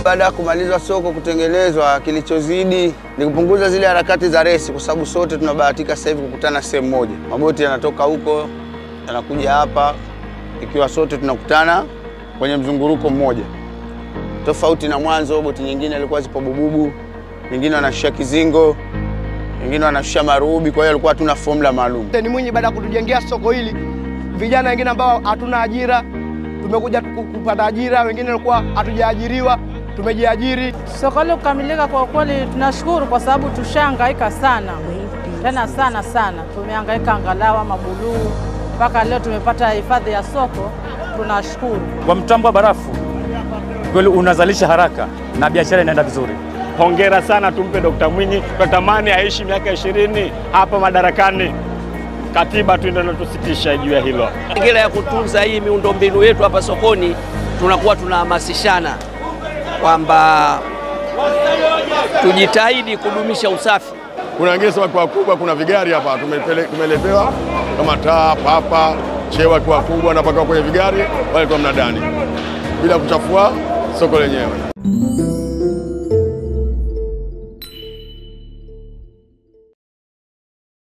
Baada ya kumalizwa soko kutengenezwa, kilichozidi ni kupunguza zile harakati za resi, kwa sababu sote tunabahatika sasa hivi kukutana sehemu moja. Maboti yanatoka huko yanakuja hapa, ikiwa sote tunakutana kwenye mzunguruko mmoja. Tofauti na mwanzo, boti nyingine ilikuwa zipo bububu, nyingine wanashusha kizingo, nyingine wanashusha marubi, kwa hiyo ilikuwa hatuna formula maalum. Ni Mwinyi baada ya kutujengea soko hili, vijana wengine ambao hatuna ajira tumekuja kupata ajira, wengine walikuwa hatujaajiriwa tumejiajiri. Soko hili kukamilika kwa kweli tunashukuru, kwa sababu tushangaika sana. Tena sana. Tumehangaika angalawa mabuluu mpaka leo tumepata hifadhi ya soko, tunashukuru. Kwa mtambo wa barafu kweli unazalisha haraka na biashara inaenda vizuri. Hongera sana, tumpe Dr. Mwinyi. Tunatamani aishi miaka 20 hapa madarakani. Katiba tu ndio inatusitisha juu ya hilo. Mazingira ya kutunza hii miundombinu yetu hapa sokoni, tunakuwa tunahamasishana kwamba tujitahidi kudumisha usafi. Kuna wengine sema kwa kubwa, kuna vigari hapa tumeletewa kama taa, papa, chewa kwa kubwa na paka kwenye vigari wale kwa mnadani bila kuchafua soko lenyewe.